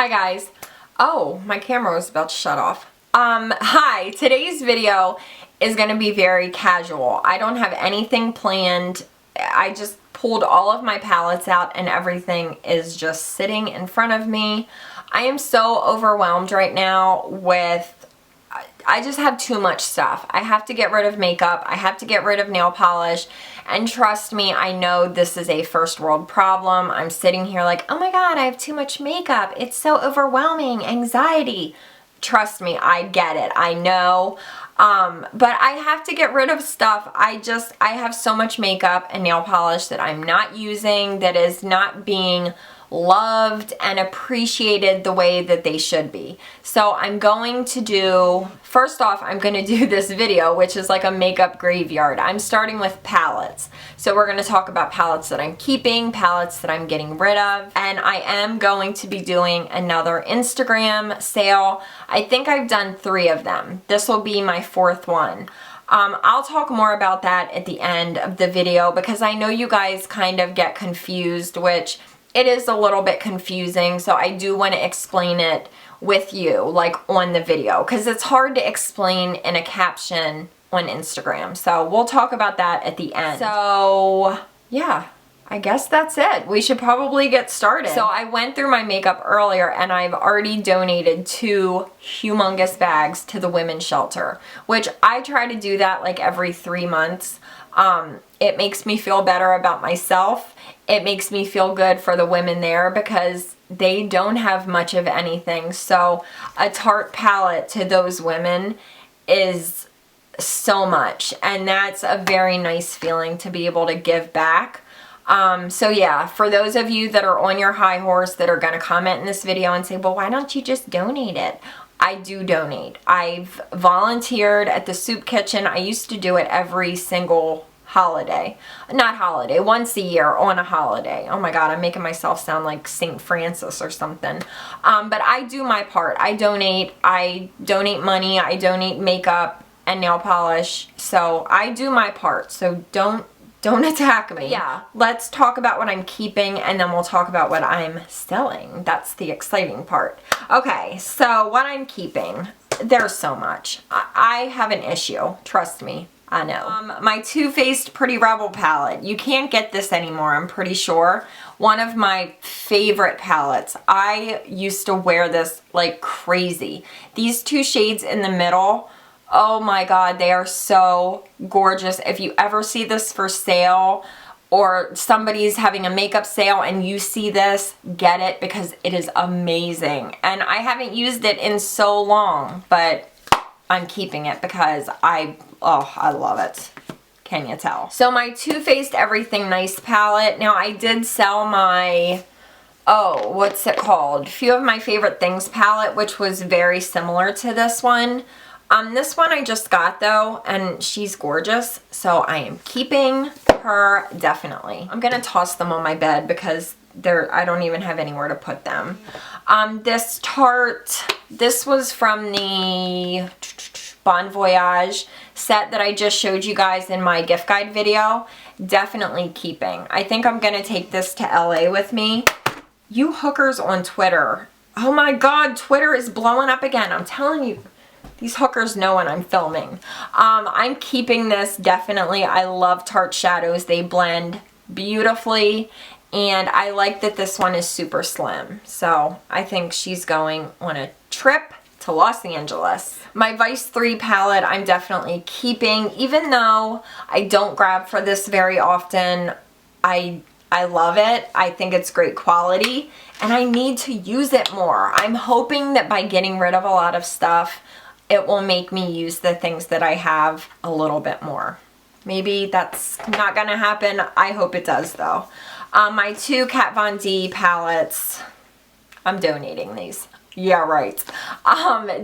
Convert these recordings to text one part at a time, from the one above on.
Hi guys. Oh, my camera was about to shut off. Hi, today's video is going to be very casual. I don't have anything planned. I just pulled all of my palettes out and everything is just sitting in front of me. I am so overwhelmed right now with, I just have too much stuff. I have to get rid of makeup. I have to get rid of nail polish. And trust me, I know this is a first world problem. I'm sitting here like, oh my God, I have too much makeup. It's so overwhelming, anxiety. Trust me, I get it. I know. But I have to get rid of stuff. I have so much makeup and nail polish that I'm not using, that is not being loved and appreciated the way that they should be. So I'm going to do, first off, I'm going to do this video, which is like a makeup graveyard. I'm starting with palettes. So we're going to talk about palettes that I'm keeping, palettes that I'm getting rid of, and I am going to be doing another Instagram sale. I think I've done 3 of them. This will be my 4th one. I'll talk more about that at the end of the video because I know you guys kind of get confused, which it is a little bit confusing, so I do want to explain it with you, like on the video, because it's hard to explain in a caption on Instagram. So we'll talk about that at the end. So yeah, I guess that's it. We should probably get started. So I went through my makeup earlier and I've already donated 2 humongous bags to the women's shelter, which I try to do that like every 3 months. It makes me feel better about myself. It makes me feel good for the women there because they don't have much of anything. So a Tarte palette to those women is so much, and that's a very nice feeling to be able to give back. So yeah, for those of you that are on your high horse that are going to comment in this video and say, well, why don't you just donate it? I do donate. I've volunteered at the soup kitchen. I used to do it every single holiday. Not holiday, once a year on a holiday. Oh my God, I'm making myself sound like St. Francis or something. But I do my part. I donate money, I donate makeup and nail polish. So I do my part. So don't attack me. Yeah, let's talk about what I'm keeping and then we'll talk about what I'm selling. That's the exciting part. Okay, so what I'm keeping, there's so much. I have an issue, trust me. I know. My Too Faced Pretty Rebel palette. You can't get this anymore, I'm pretty sure. One of my favorite palettes. I used to wear this like crazy. These 2 shades in the middle, oh my God, they are so gorgeous. If you ever see this for sale or somebody's having a makeup sale and you see this, get it because it is amazing. And I haven't used it in so long, but I'm keeping it because I love it. Can you tell? So my Too Faced Everything Nice palette. Now I did sell my, what's it called? Few of My Favorite Things palette, which was very similar to this one. This one I just got though, and she's gorgeous, so I am keeping her definitely. I'm gonna toss them on my bed because I don't even have anywhere to put them. This Tarte, this was from the Voyage set that I just showed you guys in my gift guide video. Definitely keeping. I think I'm gonna take this to LA with me. You hookers on Twitter. Oh my God, Twitter is blowing up again. I'm telling you. These hookers know when I'm filming. I'm keeping this definitely. I love Tarte shadows. They blend beautifully. And I like that this one is super slim. So I think she's going on a trip to Los Angeles. My Vice 3 palette I'm definitely keeping. Even though I don't grab for this very often, I love it. I think it's great quality. And I need to use it more. I'm hoping that by getting rid of a lot of stuff, it will make me use the things that I have a little bit more. Maybe that's not gonna happen. I hope it does though. My 2 Kat Von D palettes, I'm donating these. Yeah, right.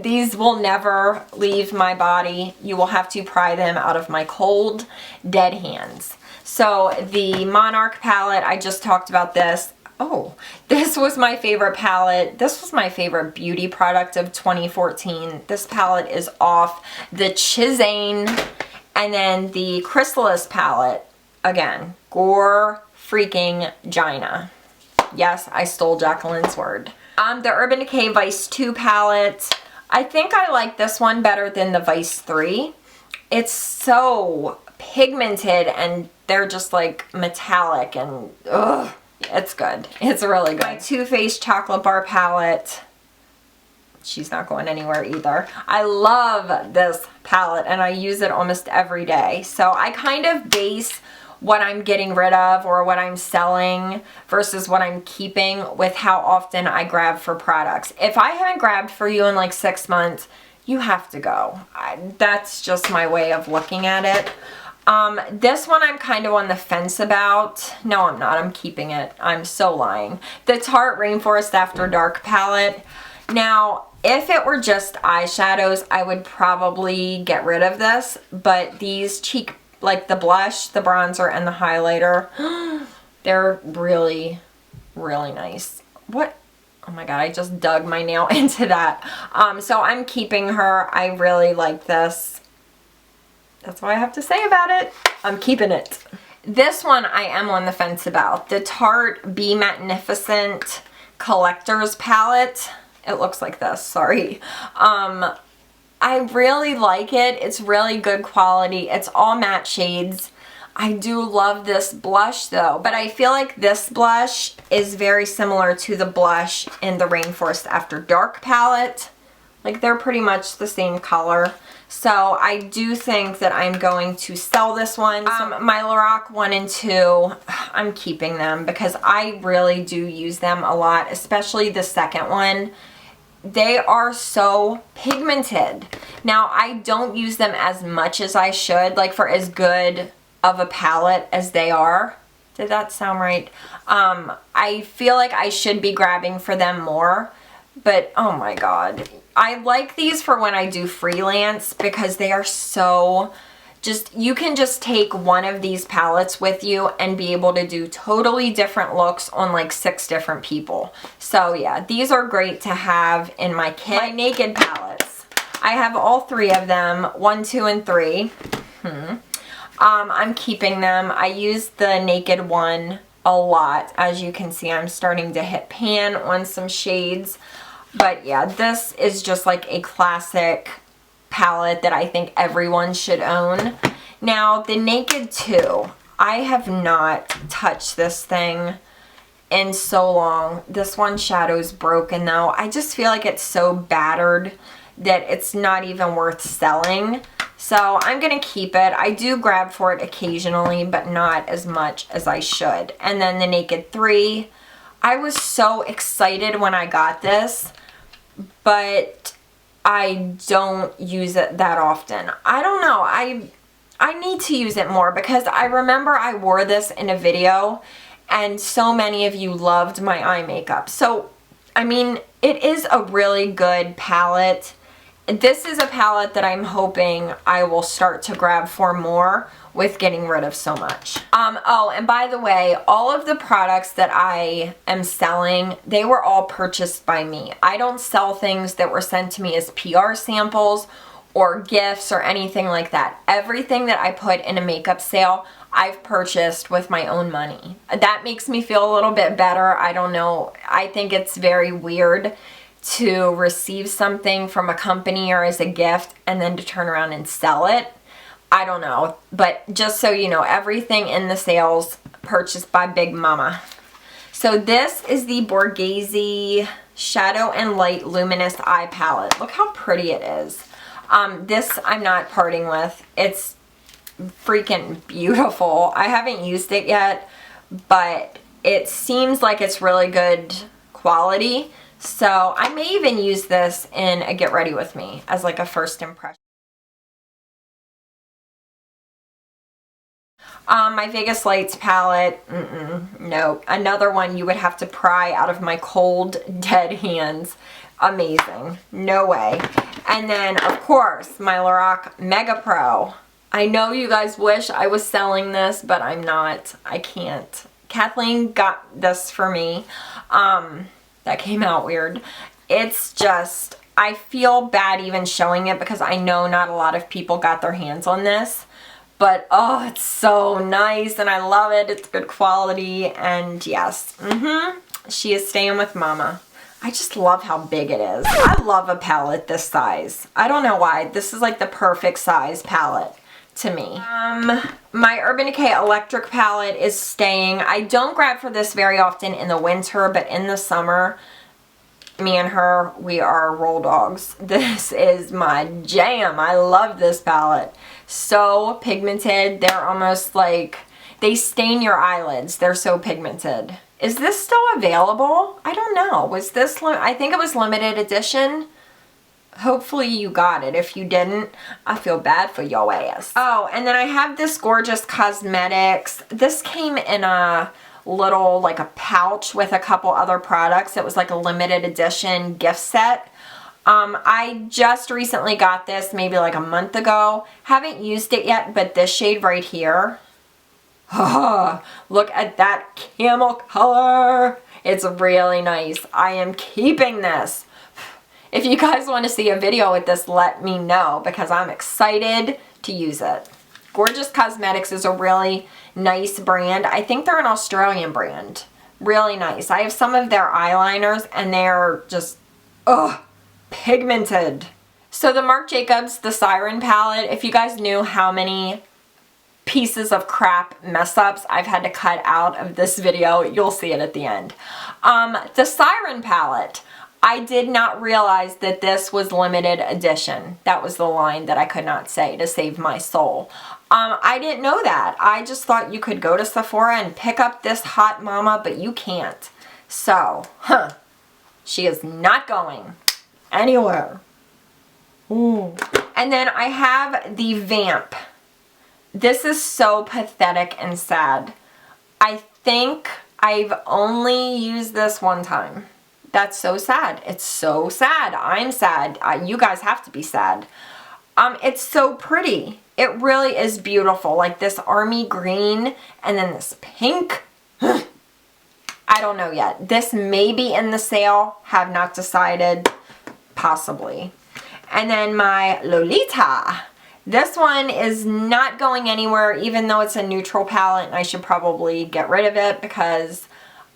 These will never leave my body. You will have to pry them out of my cold, dead hands. So the Monarch palette, I just talked about this. Oh, this was my favorite palette. This was my favorite beauty product of 2014. This palette is off. The Chisane and then the Chrysalis palette. Again, gore freaking Gina. Yes, I stole Jacqueline's word. The Urban Decay Vice 2 palette. I think I like this one better than the Vice 3. It's so pigmented and they're just like metallic and ugh, it's good. It's really good. My Too Faced Chocolate Bar palette. She's not going anywhere either. I love this palette and I use it almost every day. So I kind of base what I'm getting rid of or what I'm selling versus what I'm keeping with how often I grab for products. If I haven't grabbed for you in like 6 months, you have to go. That's just my way of looking at it. This one I'm kind of on the fence about. No, I'm not. I'm keeping it. I'm so lying. The Tarte Rainforest After Dark palette. Now, if it were just eyeshadows, I would probably get rid of this. But these cheek, like the blush, the bronzer, and the highlighter, they're really, really nice. What? Oh my god, I just dug my nail into that. So I'm keeping her. I really like this. That's all I have to say about it. I'm keeping it. This one I am on the fence about. The Tarte Be Magnificent Collector's Palette. It looks like this, sorry. I really like it. It's really good quality. It's all matte shades. I do love this blush though, but I feel like this blush is very similar to the blush in the Rainforest After Dark palette. Like they're pretty much the same color. So I do think that I'm going to sell this one. My Lorac 1 and 2, I'm keeping them because I really do use them a lot, especially the second one. They are so pigmented. Now, I don't use them as much as I should, like for as good of a palette as they are. Did that sound right? I feel like I should be grabbing for them more, but oh my god. I like these for when I do freelance because they are so you can just take one of these palettes with you and be able to do totally different looks on like 6 different people. So yeah, these are great to have in my kit. My Naked palettes. I have all 3 of them, 1, 2, and 3. I'm keeping them. I use the Naked one a lot. As you can see, I'm starting to hit pan on some shades. But yeah, this is just like a classic palette that I think everyone should own. Now, the Naked 2, I have not touched this thing in so long. This one shadow's broken though. I just feel like it's so battered that it's not even worth selling. So I'm gonna keep it. I do grab for it occasionally, but not as much as I should. And then the Naked 3, I was so excited when I got this, but I don't use it that often. I don't know. I need to use it more because I remember I wore this in a video and so many of you loved my eye makeup. So, I mean, it is a really good palette. This is a palette that I'm hoping I will start to grab for more with getting rid of so much. Oh, and by the way, all of the products that I am selling, they were all purchased by me. I don't sell things that were sent to me as PR samples or gifts or anything like that. Everything that I put in a makeup sale, I've purchased with my own money. That makes me feel a little bit better. I don't know. I think it's very weird to receive something from a company or as a gift and then to turn around and sell it. I don't know, but just so you know, everything in the sales purchased by Big Mama. So this is the Borghese Shadow and Light Luminous Eye Palette. Look how pretty it is. This I'm not parting with. It's freaking beautiful. I haven't used it yet, but it seems like it's really good quality. So I may even use this in a Get Ready With Me as like a first impression. My Vegas Lights palette, no. Another one you would have to pry out of my cold, dead hands. Amazing. No way. And then, of course, my Lorac Mega Pro. I know you guys wish I was selling this, but I'm not. I can't. Kathleen got this for me. That came out weird. It's just, I feel bad even showing it because I know not a lot of people got their hands on this. But, oh, it's so nice and I love it. It's good quality and yes, she is staying with Mama. I just love how big it is. I love a palette this size. I don't know why. This is like the perfect size palette to me. My Urban Decay Electric palette is staying. I don't grab for this very often in the winter, but in the summer, me and her, we are roll dogs. This is my jam. I love this palette. So pigmented. They're almost like, they stain your eyelids. They're so pigmented. Is this still available? I don't know. Was this, I think it was limited edition. Hopefully you got it. If you didn't, I feel bad for your ass. Oh, and then I have this gorgeous cosmetics. This came in a little, like a pouch with a couple other products. It was like a limited edition gift set. I just recently got this maybe like a month ago. Haven't used it yet, but this shade right here. Oh, look at that camel color. It's really nice. I am keeping this. If you guys want to see a video with this, let me know because I'm excited to use it. Gorgeous Cosmetics is a really nice brand. I think they're an Australian brand. Really nice. I have some of their eyeliners and they're just, pigmented. So the Marc Jacobs, the Siren palette, if you guys knew how many pieces of crap mess ups I've had to cut out of this video, you'll see it at the end. The Siren palette, I did not realize that this was limited edition. That was the line that I could not say to save my soul. I didn't know that. I just thought you could go to Sephora and pick up this hot mama, but you can't. So, she is not going anywhere. Ooh. And then I have the Vamp. This is so pathetic and sad. I think I've only used this one time. That's so sad. It's so sad. I'm sad. You guys have to be sad. It's so pretty. It really is beautiful. Like this army green and then this pink. I don't know yet. This may be in the sale. Have not decided. Possibly. And then my Lolita. This one is not going anywhere even though it's a neutral palette and I should probably get rid of it because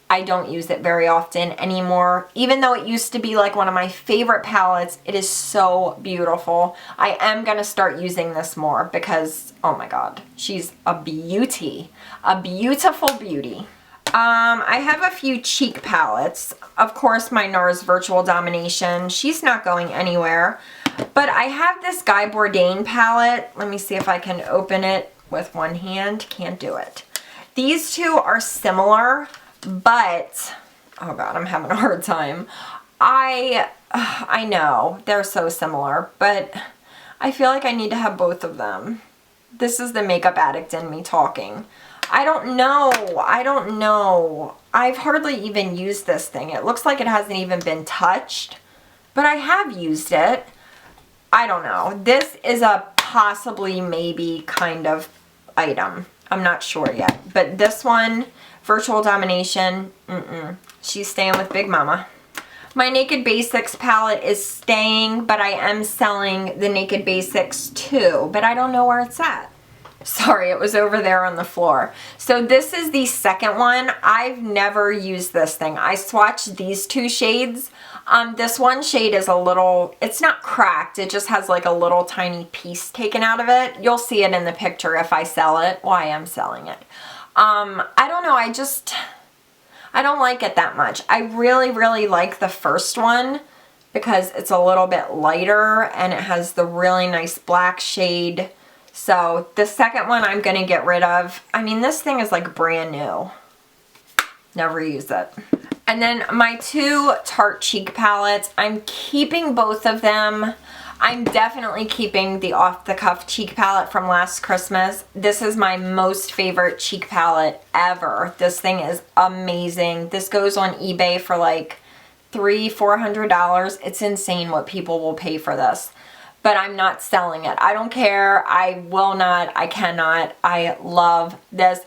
I don't use it very often anymore. Even though it used to be like one of my favorite palettes, it is so beautiful. I am going to start using this more because, oh my god, she's a beauty. A beautiful beauty. I have a few cheek palettes. Of course, my NARS Virtual Domination. She's not going anywhere. But I have this Guy Bourdain palette. Let me see if I can open it with one hand. Can't do it. These two are similar, but, oh god, I'm having a hard time. I know, they're so similar, but I feel like I need to have both of them. This is the makeup addict in me talking. I don't know. I've hardly even used this thing. It looks like it hasn't even been touched, but I have used it. I don't know. This is a possibly maybe kind of item. I'm not sure yet. But this one, Virtual Domination, she's staying with Big Mama. My Naked Basics palette is staying, but I am selling the Naked Basics too, but I don't know where it's at. Sorry, it was over there on the floor. So this is the second one. I've never used this thing. I swatched these two shades. This one shade is a little, it's not cracked. It just has like a little tiny piece taken out of it. You'll see it in the picture if I sell it. Well, I am selling it. I don't know. I don't like it that much. I really like the first one because it's a little bit lighter and it has the really nice black shade. So the second one I'm going to get rid of. I mean, this thing is like brand new. Never use it. And then my two Tarte cheek palettes, I'm keeping both of them. I'm definitely keeping the Off the Cuff cheek palette from last Christmas. This is my most favorite cheek palette ever. This thing is amazing. This goes on eBay for like $300-400. It's insane what people will pay for this. But I'm not selling it. I don't care. I will not. I cannot. I love this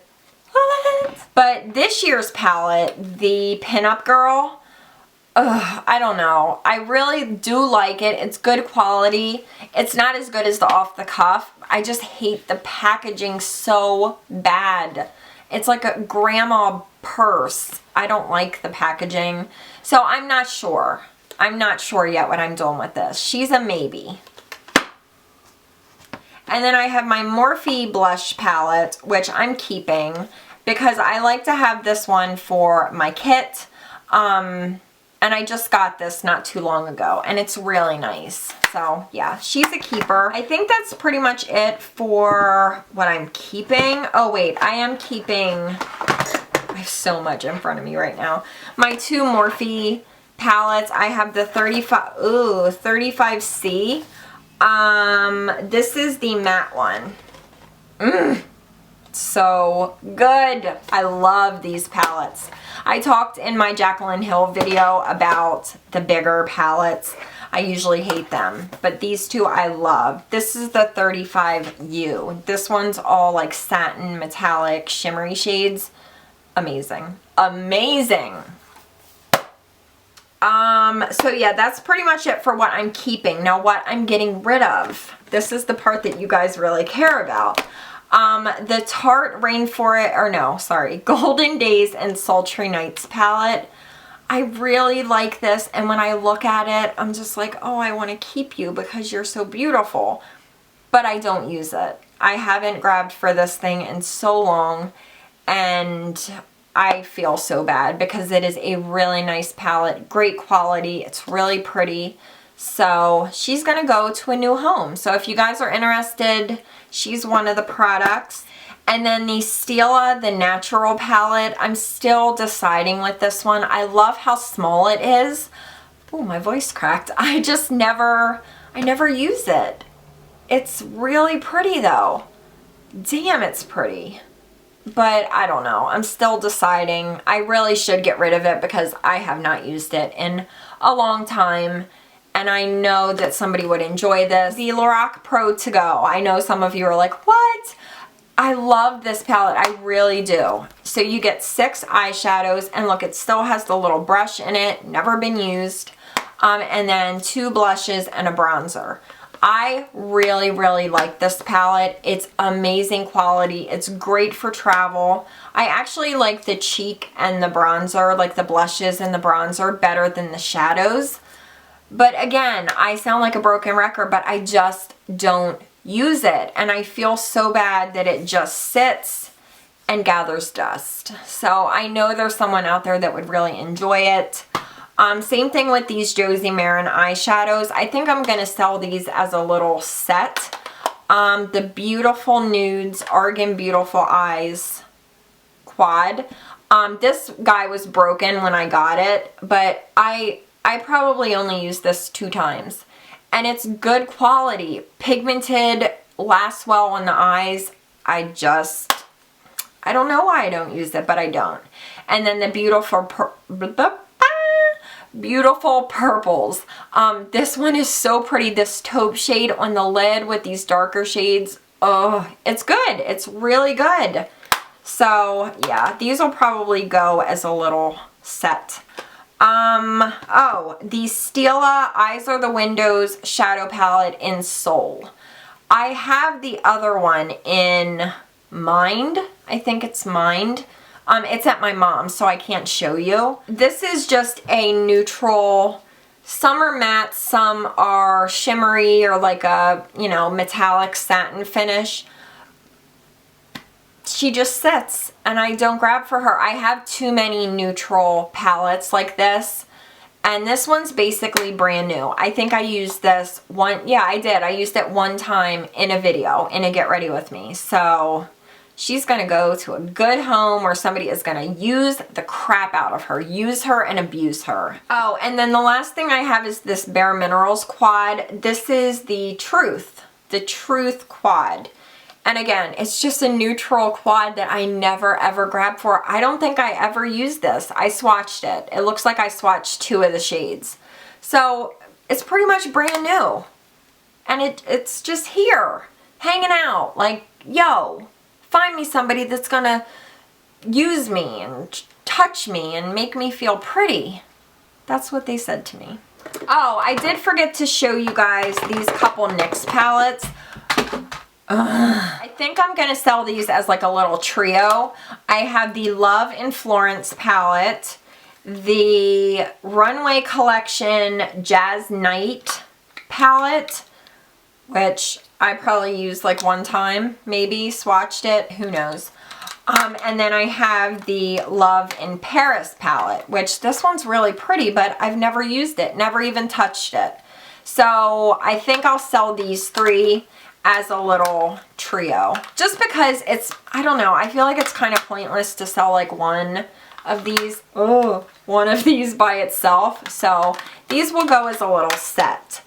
palette. But this year's palette, the Pinup Girl, I don't know. I really do like it. It's good quality. It's not as good as the Off the Cuff. I just hate the packaging so bad. It's like a grandma purse. I don't like the packaging. So I'm not sure. I'm not sure yet what I'm doing with this. She's a maybe. And then I have my Morphe blush palette, which I'm keeping because I like to have this one for my kit. And I just got this not too long ago, and it's really nice. So yeah, she's a keeper. I think that's pretty much it for what I'm keeping. Oh wait, I am keeping, I have so much in front of me right now. My two Morphe palettes. I have the 35C. This is the matte one. So good. I love these palettes. I talked in my Jaclyn Hill video about the bigger palettes. I usually hate them, but these two I love. This is the 35U. This one's all like satin, metallic, shimmery shades. Amazing. Amazing. So yeah, that's pretty much it for what I'm keeping. Now what I'm getting rid of. This is the part that you guys really care about. The Tarte Golden Days and Sultry Nights palette. I really like this, and when I look at it, I'm just like, oh, I want to keep you because you're so beautiful. But I don't use it. I haven't grabbed for this thing in so long, and I feel so bad because it is a really nice palette, great quality, it's really pretty. So she's gonna go to a new home. So if you guys are interested, she's one of the products. And then the Stila, the natural palette, I'm still deciding with this one. I love how small it is. Oh, my voice cracked. I never use it. It's really pretty though. Damn, it's pretty. But I don't know. I'm still deciding. I really should get rid of it because I have not used it in a long time. And I know that somebody would enjoy this. The Lorac Pro To Go. I know some of you are like, what? I love this palette. I really do. So you get 6 eyeshadows. And look, it still has the little brush in it. Never been used. And then 2 blushes and a bronzer. I really, really like this palette. It's amazing quality. It's great for travel. I actually like the cheek and the bronzer, like the blushes and the bronzer, better than the shadows. But again, I sound like a broken record, but I just don't use it. And I feel so bad that it just sits and gathers dust. So I know there's someone out there that would really enjoy it. Same thing with these Josie Maran eyeshadows. I think I'm going to sell these as a little set. The Beautiful Nudes Argan Beautiful Eyes quad. This guy was broken when I got it, but I probably only used this 2 times. And it's good quality. Pigmented, lasts well on the eyes. I don't know why I don't use it, but I don't. And then the Beautiful Purples. This one is so pretty. This taupe shade on the lid with these darker shades. Oh, it's good. It's really good. So yeah, these will probably go as a little set. Oh, the Stila Eyes Are the Windows Shadow Palette in Soul. I have the other one in Mind. I think it's Mind. It's at my mom's, so I can't show you. This is just a neutral. Some are matte, some are shimmery or like a, you know, metallic satin finish. She just sits and I don't grab for her. I have too many neutral palettes like this. And this one's basically brand new. I think I used this one. Yeah, I did. I used it one time in a video in a Get Ready With Me. So she's going to go to a good home where somebody is going to use the crap out of her. Use her and abuse her. Oh, and then the last thing I have is this Bare Minerals quad. This is the Truth quad. And again, it's just a neutral quad that I never ever grabbed for. I don't think I ever used this. I swatched it. It looks like I swatched 2 of the shades. So it's pretty much brand new. And it's just here, hanging out. Like, yo, find me somebody that's gonna use me and touch me and make me feel pretty. That's what they said to me. Oh, I did forget to show you guys these couple NYX palettes. I think I'm going to sell these as like a little trio. I have the Love in Florence palette, the Runway Collection Jazz Night palette, which I probably used like one time, maybe swatched it, who knows. And then I have the Love in Paris palette, which this one's really pretty, but I've never used it, never even touched it. So I think I'll sell these 3 as a little trio, just because it's, I don't know, I feel like it's kind of pointless to sell like one of these by itself. So these will go as a little set.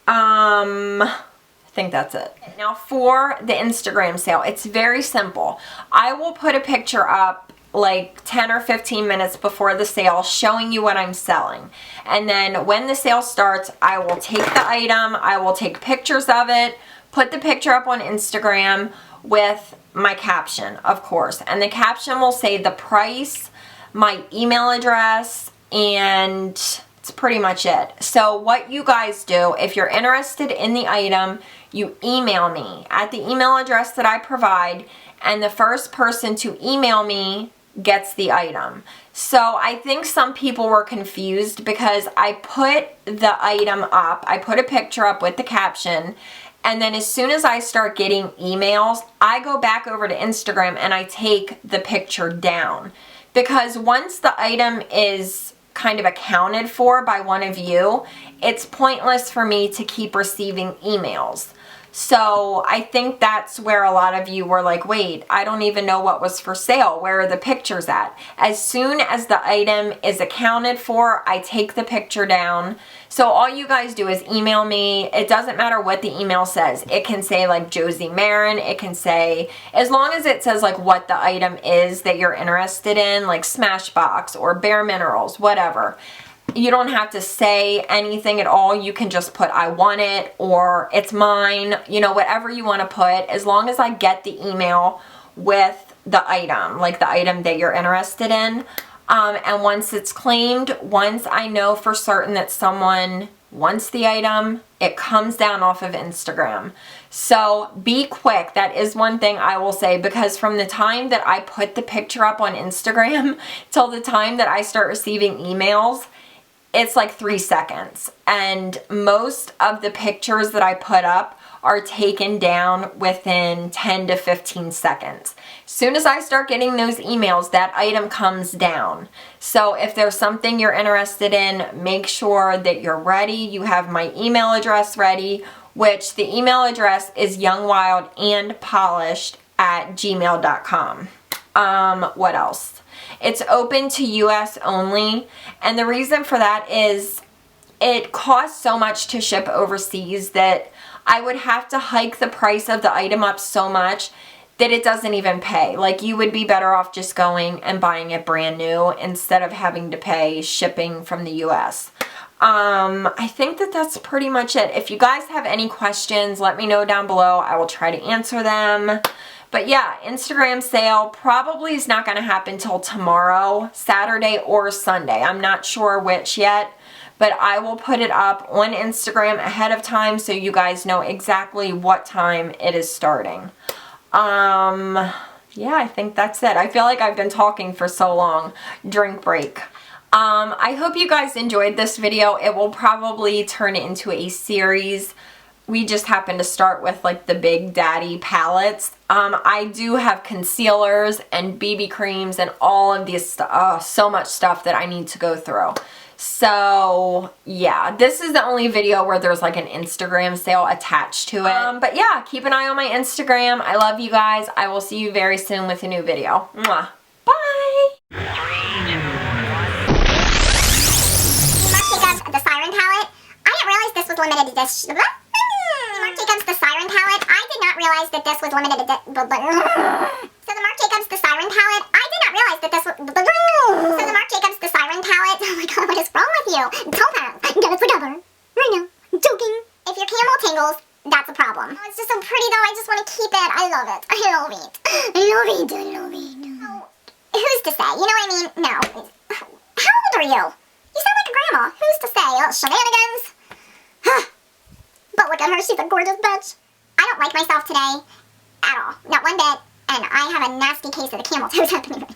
I think that's it. Now for the Instagram sale, it's very simple. I will put a picture up like 10 or 15 minutes before the sale showing you what I'm selling. And then when the sale starts, I will take the item, I will take pictures of it, put the picture up on Instagram with my caption, of course. And the caption will say the price, my email address, and it's pretty much it. So what you guys do, if you're interested in the item, you email me at the email address that I provide, and the first person to email me gets the item. So I think some people were confused because I put the item up, I put a picture up with the caption, and then as soon as I start getting emails, I go back over to Instagram and I take the picture down. Because once the item is kind of accounted for by one of you, it's pointless for me to keep receiving emails. So I think that's where a lot of you were like, wait, I don't even know what was for sale. Where are the pictures at? As soon as the item is accounted for, I take the picture down. So all you guys do is email me. It doesn't matter what the email says. It can say like Josie Marin. It can say, as long as it says like what the item is that you're interested in, like Smashbox or Bare Minerals, whatever. You don't have to say anything at all. You can just put I want it or it's mine, you know, whatever you want to put, as long as I get the email with the item, like the item that you're interested in. And once it's claimed, once I know for certain that someone wants the item, it comes down off of Instagram. So be quick. That is one thing I will say, because from the time that I put the picture up on Instagram till the time that I start receiving emails, it's like 3 seconds. And most of the pictures that I put up are taken down within 10 to 15 seconds. As soon as I start getting those emails, that item comes down. So if there's something you're interested in, make sure that you're ready. You have my email address ready, which the email address is youngwildandpolished@gmail.com. What else? It's open to US only, and the reason for that is it costs so much to ship overseas that I would have to hike the price of the item up so much that it doesn't even pay. Like, you would be better off just going and buying it brand new instead of having to pay shipping from the US. I think that that's pretty much it. If you guys have any questions, let me know down below. I will try to answer them. But yeah, Instagram sale probably is not going to happen till tomorrow, Saturday or Sunday. I'm not sure which yet, but I will put it up on Instagram ahead of time so you guys know exactly what time it is starting. Yeah, I think that's it. I feel like I've been talking for so long. Drink break. I hope you guys enjoyed this video. It will probably turn into a series. We just happen to start with like the Big Daddy palettes. I do have concealers and BB creams and all of these so much stuff that I need to go through. So yeah, this is the only video where there's like an Instagram sale attached to it. But yeah, keep an eye on my Instagram. I love you guys. I will see you very soon with a new video. Mwah. Bye! The Siren palette. I didn't realize this was limited to this. Marc Jacobs The Siren palette. I did not realize that this was limited to so the Marc Jacobs The Siren palette. I did not realize that this was so the Marc Jacobs The Siren palette. Oh my god, what is wrong with you? Topaz. Get it together. Right now. I'm joking. If your camel tingles, that's a problem. Oh, it's just so pretty though. I just want to keep it. I love it. I love it. I love it. I love it. No. Who's to say? You know what I mean? No. How old are you? You sound like a grandma. Who's to say? Oh, shenanigans? But look at her. She's a gorgeous bitch. I don't like myself today. at all. Not one bit. And I have a nasty case of the camel toes happening.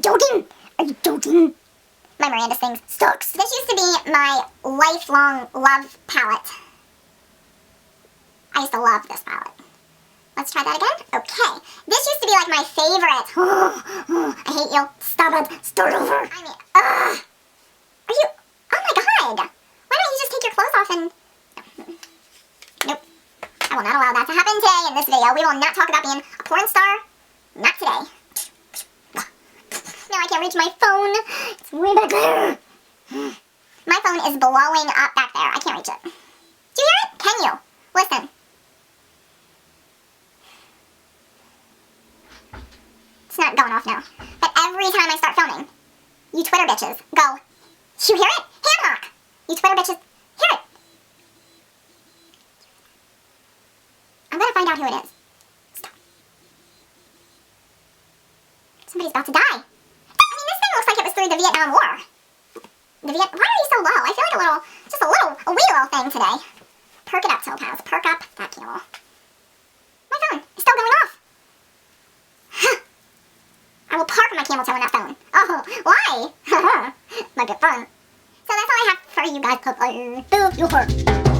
Joking? Are you joking? My Miranda sings STALK. This used to be my lifelong love palette. I used to love this palette. Let's try that again. Okay. This used to be like my favorite. I hate you. Stop it. Start over. I mean, are you... Oh my god. Why don't you just take your clothes off and... Nope. I will not allow that to happen today in this video. We will not talk about being a porn star. Not today. Now I can't reach my phone. It's way back there. My phone is blowing up back there. I can't reach it. Do you hear it? Can you? Listen. It's not going off now. But every time I start filming, you Twitter bitches go, you hear it? Hand hock. You Twitter bitches hear it. I'm gonna find out who it is. Stop. Somebody's about to die. I mean, this thing looks like it was through the Vietnam War. Why are you so low? I feel like a wee little thing today. Perk it up, Topaz. Perk up that camel. My phone is still going off. I will park my camel toe in that phone. Oh, why? Might be fun. So that's all I have for you guys. Boo, you hurt.